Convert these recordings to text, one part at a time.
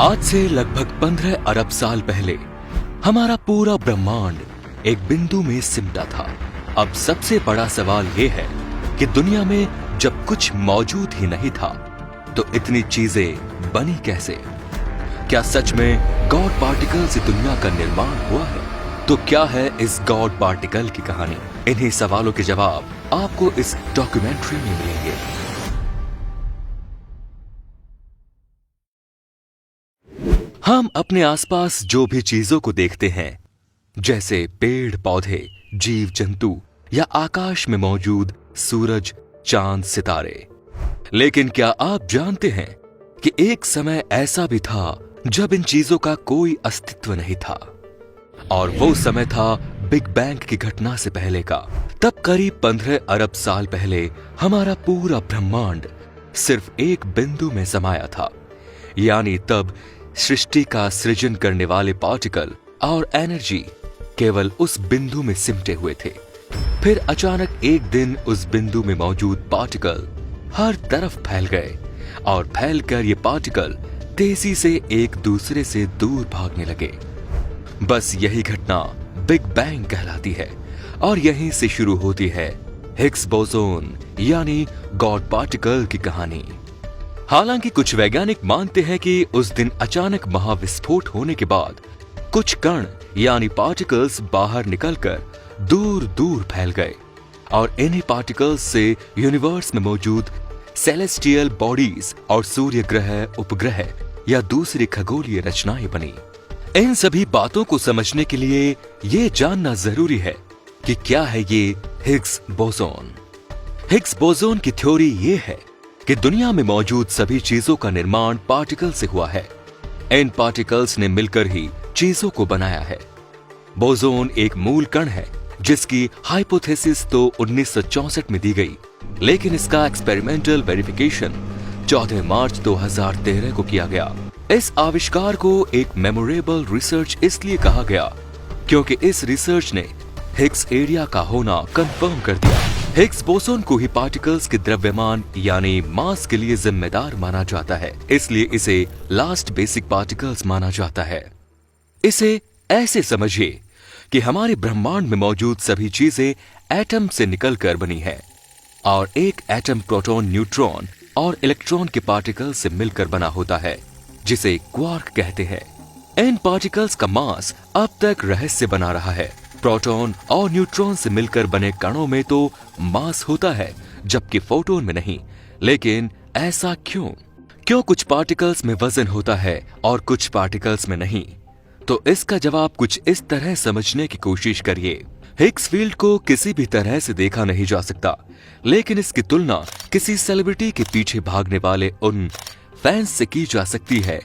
आज से लगभग 15 अरब साल पहले हमारा पूरा ब्रह्मांड एक बिंदु में सिमटा था। अब सबसे बड़ा सवाल यह है कि दुनिया में जब कुछ मौजूद ही नहीं था तो इतनी चीजें बनी कैसे? क्या सच में गॉड पार्टिकल से दुनिया का निर्माण हुआ है? तो क्या है इस गॉड पार्टिकल की कहानी? इन्हीं सवालों के जवाब आपको इस डॉक्यूमेंट्री में मिलेंगे। हम अपने आसपास जो भी चीजों को देखते हैं, जैसे पेड़ पौधे, जीव जंतु या आकाश में मौजूद सूरज, चांद, सितारे, लेकिन क्या आप जानते हैं कि एक समय ऐसा भी था जब इन चीजों का कोई अस्तित्व नहीं था? और वो समय था बिग बैंग की घटना से पहले का। तब करीब 15 अरब साल पहले हमारा पूरा ब्रह्मांड सिर्फ एक बिंदु में समाया था। यानी तब सृष्टि का सृजन करने वाले पार्टिकल और एनर्जी केवल उस बिंदु में सिमटे हुए थे। फिर अचानक एक दिन उस बिंदु में मौजूद पार्टिकल हर तरफ फैल गए और फैलकर ये पार्टिकल तेजी से एक दूसरे से दूर भागने लगे। बस यही घटना बिग बैंग कहलाती है और यहीं से शुरू होती है हिग्स बोसोन यानी गॉड पार्टिकल की कहानी। हालांकि कुछ वैज्ञानिक मानते हैं कि उस दिन अचानक महाविस्फोट होने के बाद कुछ कण यानी पार्टिकल्स बाहर निकलकर दूर दूर फैल गए और इन्हीं पार्टिकल्स से यूनिवर्स में मौजूद सेलेस्टियल बॉडीज और सूर्य ग्रह, उपग्रह या दूसरी खगोलीय रचनाएं बनी। इन सभी बातों को समझने के लिए ये जानना जरूरी है कि क्या है ये हिग्स बोसोन। हिग्स बोसोन की थ्योरी ये है कि दुनिया में मौजूद सभी चीजों का निर्माण पार्टिकल से हुआ है। इन पार्टिकल्स ने मिलकर ही चीजों को बनाया है। बोसोन एक मूल कण है जिसकी हाइपोथेसिस तो 1964 में दी गई, लेकिन इसका एक्सपेरिमेंटल वेरिफिकेशन 14 मार्च 2013 को किया गया। इस आविष्कार को एक मेमोरेबल रिसर्च इसलिए कहा गया क्योंकि इस रिसर्च ने हिग्स एरिया का होना कंफर्म कर दिया। हिग्स बोसोन को ही पार्टिकल्स के द्रव्यमान यानी मास के लिए जिम्मेदार माना जाता है, इसलिए इसे लास्ट बेसिक पार्टिकल्स माना जाता है। इसे ऐसे समझिए कि हमारे ब्रह्मांड में मौजूद सभी चीजें एटम से निकलकर बनी है और एक एटम प्रोटॉन, न्यूट्रॉन और इलेक्ट्रॉन के पार्टिकल से मिलकर बना होता है, जिसे क्वार्क कहते हैं। इन पार्टिकल्स का मास अब तक रहस्य बना रहा है। प्रोटॉन और न्यूट्रॉन से मिलकर बने कणों में तो मास होता है जबकि फोटोन में नहीं। लेकिन ऐसा क्यों? क्यों कुछ पार्टिकल्स में वजन होता है और कुछ पार्टिकल्स में नहीं? तो इसका जवाब कुछ इस तरह समझने की कोशिश करिए। हिग्स फील्ड को किसी भी तरह से देखा नहीं जा सकता, लेकिन इसकी तुलना किसी सेलिब्रिटी के पीछे भागने वाले उन फैंस से की जा सकती है।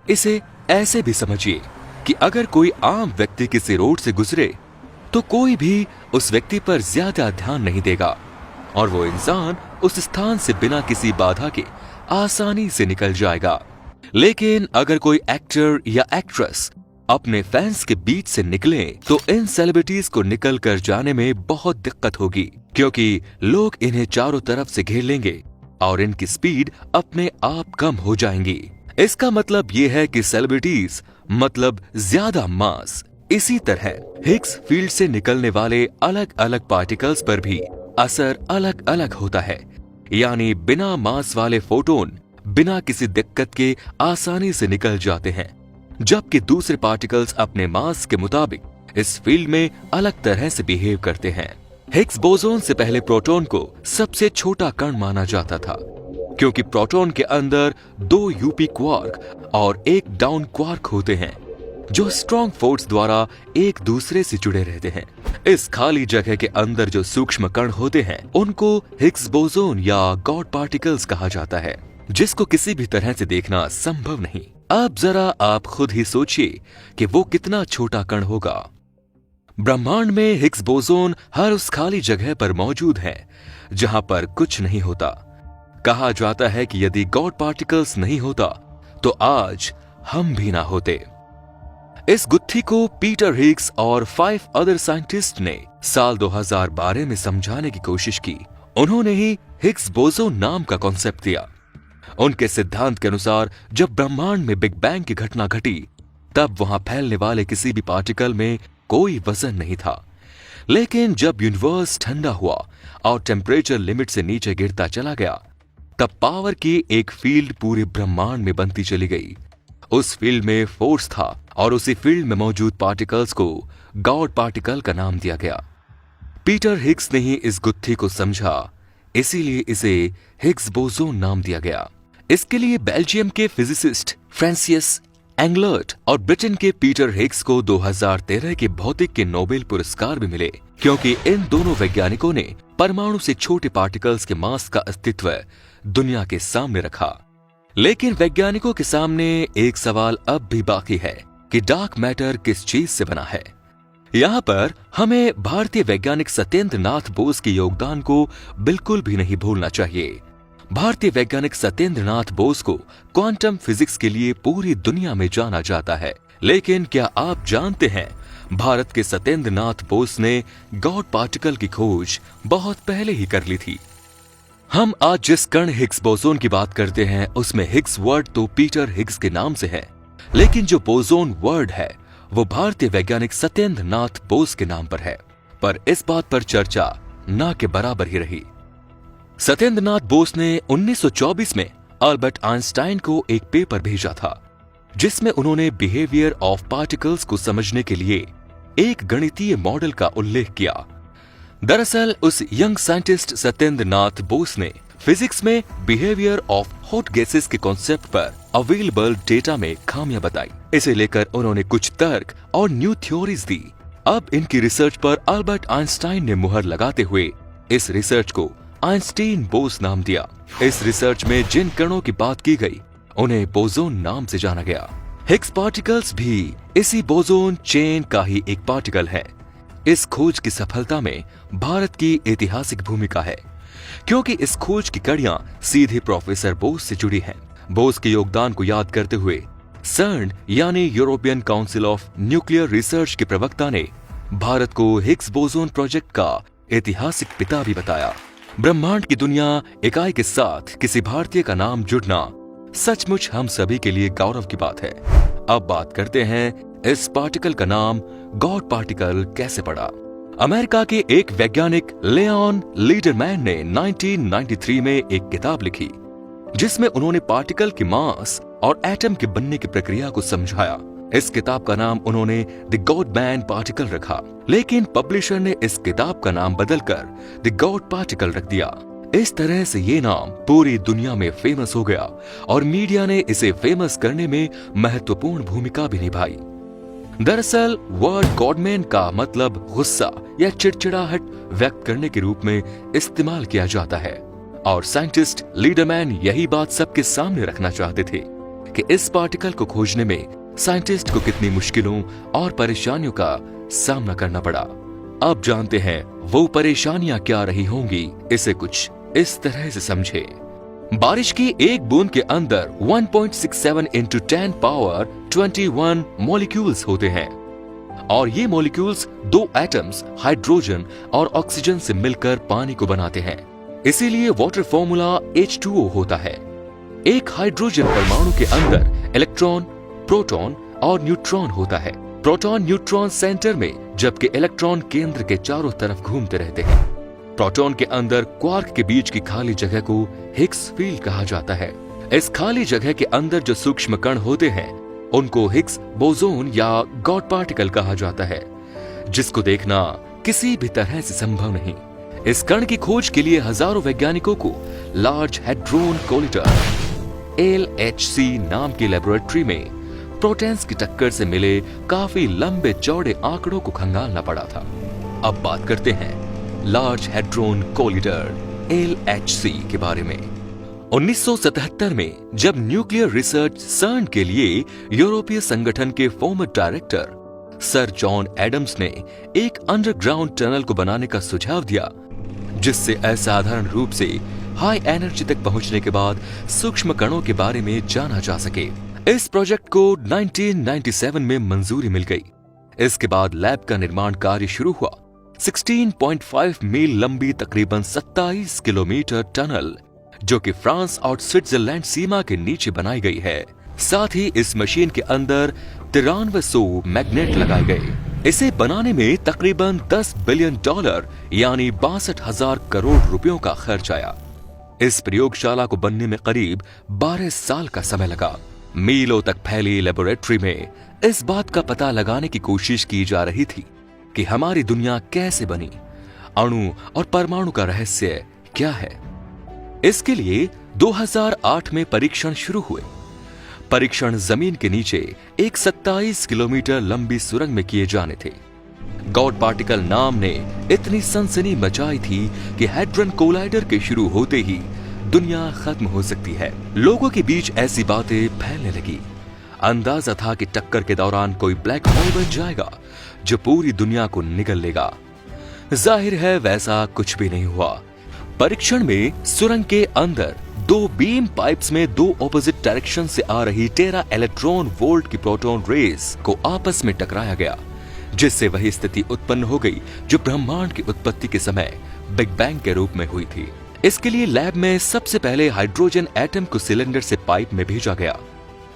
इसे ऐसे भी समझिए कि अगर कोई आम व्यक्ति किसी रोड से गुजरे तो कोई भी उस व्यक्ति पर ज्यादा ध्यान नहीं देगा और वो इंसान उस स्थान से बिना किसी बाधा के आसानी से निकल जाएगा। लेकिन अगर कोई एक्टर या एक्ट्रेस अपने फैंस के बीच से निकले तो इन सेलिब्रिटीज को निकल कर जाने में बहुत दिक्कत होगी, क्योंकि लोग इन्हें चारों तरफ से घेर लेंगे और इनकी स्पीड अपने आप कम हो जाएंगी। इसका मतलब ये है कि सेलिब्रिटीज मतलब ज्यादा मास। इसी तरह हिग्स फील्ड से निकलने वाले अलग अलग पार्टिकल्स पर भी असर अलग अलग होता है। यानी बिना मास वाले फोटोन बिना किसी दिक्कत के आसानी से निकल जाते हैं, जबकि दूसरे पार्टिकल्स अपने मास के मुताबिक इस फील्ड में अलग तरह से बिहेव करते हैं। हिग्स बोसोन से पहले प्रोटॉन को सबसे छोटा कण माना जाता था, क्योंकि प्रोटॉन के अंदर 2 यूपी क्वार्क और एक डाउन क्वार्क होते हैं जो स्ट्रॉन्ग फोर्स द्वारा एक दूसरे से जुड़े रहते हैं। इस खाली जगह के अंदर जो सूक्ष्म कण होते हैं उनको हिग्स बोसोन या गॉड पार्टिकल्स कहा जाता है, जिसको किसी भी तरह से देखना संभव नहीं। अब जरा आप खुद ही सोचिए कि वो कितना छोटा कण होगा। ब्रह्मांड में हिग्स बोसोन हर उस खाली जगह पर मौजूद है जहां पर कुछ नहीं होता। कहा जाता है कि यदि गॉड पार्टिकल्स नहीं होता तो आज हम भी ना होते। इस गुत्थी को पीटर हिग्स और 5 अदर साइंटिस्ट ने साल 2012 में समझाने की कोशिश की। उन्होंने ही हिग्स बोसोन नाम का कॉन्सेप्ट दिया। उनके सिद्धांत के अनुसार जब ब्रह्मांड में बिग बैंग की घटना घटी तब वहां फैलने वाले किसी भी पार्टिकल में कोई वजन नहीं था। लेकिन जब यूनिवर्स ठंडा हुआ और टेम्परेचर लिमिट से नीचे गिरता चला गया तब पावर की एक फील्ड पूरे ब्रह्मांड में बनती चली गई। उस फील्ड में फोर्स था और उसी फील्ड में मौजूद पार्टिकल्स को गॉड पार्टिकल का नाम दिया गया। पीटर हिग्स ने ही इस गुत्थी को समझा, इसीलिए इसे हिग्स बोसोन नाम दिया गया। इसके लिए बेल्जियम के फिजिसिस्ट फ्रांसिस एंगलर्ट और ब्रिटेन के पीटर हिग्स को 2013 के भौतिक के नोबेल पुरस्कार भी मिले, क्योंकि इन दोनों वैज्ञानिकों ने परमाणु से छोटे पार्टिकल्स के मास का अस्तित्व दुनिया के सामने रखा। लेकिन वैज्ञानिकों के सामने एक सवाल अब भी बाकी है कि डार्क मैटर किस चीज से बना है। यहाँ पर हमें भारतीय वैज्ञानिक सत्येंद्र नाथ बोस के योगदान को बिल्कुल भी नहीं भूलना चाहिए। भारतीय वैज्ञानिक सत्येंद्र नाथ बोस को क्वांटम फिजिक्स के लिए पूरी दुनिया में जाना जाता है। लेकिन क्या आप जानते हैं, भारत के सत्येंद्र नाथ बोस ने गॉड पार्टिकल की खोज बहुत पहले ही कर ली थी। हम आज जिस कण हिग्स बोसोन की बात करते हैं उसमें हिग्स वर्ड तो पीटर हिग्स के नाम से है, लेकिन जो बोसोन वर्ड है वो भारतीय वैज्ञानिक सत्येंद्र नाथ बोस के नाम पर है। पर इस बात पर चर्चा ना के बराबर ही रही। सत्येंद्र नाथ बोस ने 1924 में अल्बर्ट आइंस्टाइन को एक पेपर भेजा था जिसमें उन्होंने बिहेवियर ऑफ पार्टिकल्स को समझने के लिए एक गणितीय मॉडल का उल्लेख किया। दरअसल उस यंग साइंटिस्ट सत्येंद्र नाथ बोस ने फिजिक्स में बिहेवियर ऑफ हॉट गैसेस के कॉन्सेप्ट पर अवेलेबल डेटा में खामियां बताई। इसे लेकर उन्होंने कुछ तर्क और न्यू थ्योरीज दी। अब इनकी रिसर्च पर अल्बर्ट आइंस्टाइन ने मुहर लगाते हुए इस रिसर्च को आइंस्टीन बोस नाम दिया। इस रिसर्च में जिन कणों की बात की गई उन्हें बोसोन नाम से जाना गया। हिग्स पार्टिकल्स भी इसी बोसोन चेन का ही एक पार्टिकल है। इस खोज की सफलता में भारत की ऐतिहासिक भूमिका है, क्योंकि इस खोज की कड़ियां सीधे प्रोफेसर बोस से जुड़ी हैं। बोस के योगदान को याद करते हुए सर्न यानी European council of nuclear research के प्रवक्ता ने भारत को हिग्स बोसोन प्रोजेक्ट का ऐतिहासिक पिता भी बताया। ब्रह्मांड की दुनिया इकाई के साथ किसी भारतीय का नाम जुड़ना सचमुच हम सभी के लिए गौरव की बात है। अब बात करते हैं इस पार्टिकल का नाम गॉड पार्टिकल कैसे पड़ा। अमेरिका के एक वैज्ञानिक लियोन लीडरमैन ने 1993 में एक किताब लिखी जिसमें उन्होंने पार्टिकल के मास और एटम के बनने की प्रक्रिया को समझाया। इस किताब का नाम उन्होंने द गॉड मैन पार्टिकल रखा, लेकिन पब्लिशर ने इस किताब का नाम बदलकर द गॉड पार्टिकल रख दिया। इस तरह से ये नाम पूरी दुनिया में फेमस हो गया और मीडिया ने इसे फेमस करने में महत्वपूर्ण भूमिका भी निभाई। दरअसल वर्ड गॉडमैन का मतलब गुस्सा या चिड़चिड़ाहट व्यक्त करने के रूप में इस्तेमाल किया जाता है और साइंटिस्ट लीडरमैन यही बात सबके सामने रखना चाहते थे कि इस पार्टिकल को खोजने में साइंटिस्ट को कितनी मुश्किलों और परेशानियों का सामना करना पड़ा। अब जानते हैं वो परेशानियां क्या रही होंगी। इसे कुछ इस तरह से समझे। बारिश की एक बूंद के अंदर 1.67 into 10 पावर 21 मॉलिक्यूल्स होते हैं और ये मॉलिक्यूल्स दो एटम्स हाइड्रोजन और ऑक्सीजन से मिलकर पानी को बनाते हैं। इसीलिए वाटर फॉर्मूला H2O होता है। एक हाइड्रोजन परमाणु के अंदर इलेक्ट्रॉन, प्रोटॉन और न्यूट्रॉन होता है। प्रोटॉन न्यूट्रॉन सेंटर में जबकि इलेक्ट्रॉन केंद्र के चारों तरफ घूमते रहते हैं। प्रोटॉन के अंदर क्वार्क के बीच की खाली जगह को हिग्स फील्ड कहा जाता है। इस खाली जगह के अंदर जो सूक्ष्म कण होते हैं उनको हिग्स बोसोन या गॉड पार्टिकल कहा जाता है, जिसको देखना किसी भी तरह से संभव नहीं। इस कण की खोज के लिए हजारों वैज्ञानिकों को लार्ज हैड्रोन कोलिटर LHC नाम की लेबोरेटरी में प्रोटॉन्स की टक्कर से मिले काफी लंबे चौड़े आंकड़ों को खंगालना पड़ा था। अब बात करते हैं लार्ज हैड्रोन कोलिटर LHC के बारे में। 1977 में जब न्यूक्लियर रिसर्च सर्न के लिए यूरोपीय संगठन के former director sir John Adams ने एक अंडरग्राउंड टनल को बनाने का सुझाव दिया, जिससे असाधारण रूप से हाई एनर्जी तक पहुंचने के बाद सूक्ष्म कणों के बारे में जाना जा सके। इस प्रोजेक्ट को 1997 में मंजूरी मिल गई। इसके बाद लैब का निर्माण कार्य शुरू हुआ। 16.5 मील लंबी तकरीबन 27 किलोमीटर टनल जो कि फ्रांस और स्विट्जरलैंड सीमा के नीचे बनाई गई है। साथ ही इस मशीन के अंदर 9300 मैग्नेट लगाए गए। इसे बनाने में तकरीबन $10 बिलियन यानी 62,000 करोड़ रुपयों का खर्च आया। इस प्रयोगशाला को बनने में करीब 12 साल का समय लगा। मीलों तक फैली लेबोरेटरी में इस बात का पता लगाने की कोशिश की जा रही थी कि हमारी दुनिया कैसे बनी, अणु और परमाणु का रहस्य क्या है। इसके लिए 2008 में परीक्षण शुरू हुए। परीक्षण जमीन के नीचे एक 27 किलोमीटर लंबी सुरंग में किए जाने थे। गॉड पार्टिकल नाम ने इतनी सनसनी मचाई थी कि हैड्रन कोलाइडर के शुरू होते ही दुनिया खत्म हो सकती है। लोगों के बीच ऐसी बातें फैलने लगी। अंदाजा था कि टक्कर के दौरान कोई ब्लैक होल बन जाएगा जो पूरी दुनिया को निगल लेगा। जाहिर है वैसा कुछ भी नहीं हुआ। परीक्षण में सुरंग के अंदर 2 बीम पाइप्स में 2 ऑपोजिट डायरेक्शन से आ रही 13 इलेक्ट्रॉन वोल्ट की प्रोटॉन रेज को आपस में टकराया गया, जिससे वही स्थिति उत्पन्न हो गई जो ब्रह्मांड की उत्पत्ति के समय बिग बैंग के रूप में हुई थी। इसके लिए लैब में सबसे पहले हाइड्रोजन एटम को सिलेंडर से पाइप में भेजा गया,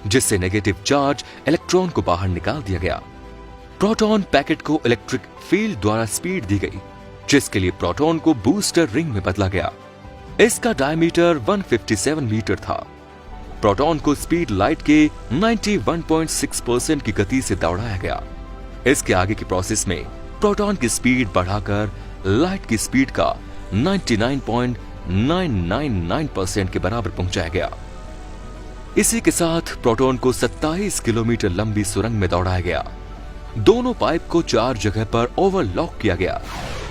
जिससे नेगेटिव चार्ज इलेक्ट्रॉन को बाहर निकाल दिया गया। प्रोटॉन पैकेट को इलेक्ट्रिक फील्ड द्वारा स्पीड दी गई, जिसके लिए प्रोटॉन को बूस्टर रिंग में बदला गया। इसका डायमीटर 157 मीटर था। प्रोटॉन को स्पीड लाइट के 91.6% की गति से दौड़ाया गया। इसके आगे की प्रोसेस में प्रोटॉन की स्पीड बढ़ाकर लाइट की स्पीड का 99.999% के बराबर पहुंचाया गया। इसी के साथ प्रोटॉन को 27 किलोमीटर लंबी सुरंग में दौड़ाया गया। दोनों पाइप को 4 जगह पर ओवरलॉक किया गया,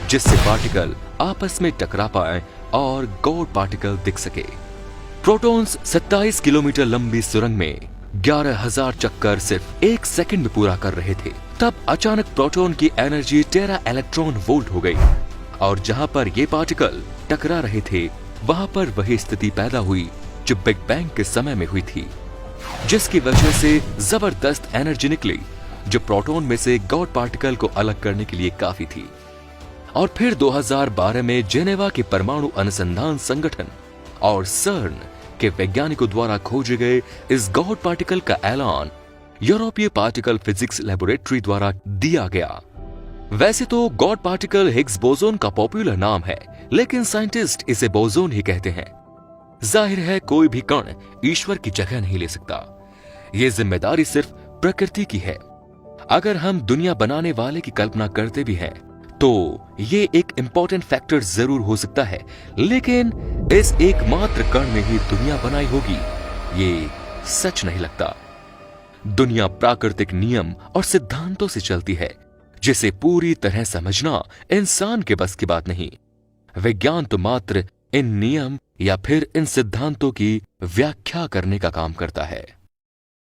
जिससे पार्टिकल आपस में टकरा पाए और गॉड पार्टिकल दिख सके। प्रोटॉन्स 27 किलोमीटर लंबी सुरंग में 11,000 चक्कर सिर्फ 1 सेकंड में पूरा कर रहे थे। तब अचानक प्रोटॉन की एनर्जी 13 इलेक्ट्रॉन वोल्ट हो गई और जहां पर ये पार्टिकल टकरा रहे थे वहां पर वही स्थिति पैदा हुई जो बिग बैंग के समय में हुई थी, जिसकी वजह से जबरदस्त एनर्जी निकली जो प्रोटॉन में से गॉड पार्टिकल को अलग करने के लिए काफी थी। और फिर 2012 में जेनेवा के परमाणु अनुसंधान संगठन और सर्न के वैज्ञानिकों द्वारा खोजे गए इस गॉड पार्टिकल का ऐलान यूरोपीय पार्टिकल फिजिक्स लेबोरेटरी द्वारा दिया गया। वैसे तो गॉड पार्टिकल हिग्स बोसोन का पॉपुलर नाम है, लेकिन साइंटिस्ट इसे बोसोन ही कहते हैं। जाहिर है कोई भी कण ईश्वर की जगह नहीं ले सकता। यह जिम्मेदारी सिर्फ प्रकृति की है। अगर हम दुनिया बनाने वाले की कल्पना करते भी हैं तो ये एक इंपॉर्टेंट फैक्टर जरूर हो सकता है, लेकिन इस एकमात्र कण ने ही दुनिया बनाई होगी ये सच नहीं लगता। दुनिया प्राकृतिक नियम और सिद्धांतों से चलती है, जिसे पूरी तरह समझना इंसान के बस की बात नहीं। विज्ञान तो मात्र इन नियम या फिर इन सिद्धांतों की व्याख्या करने का काम करता है।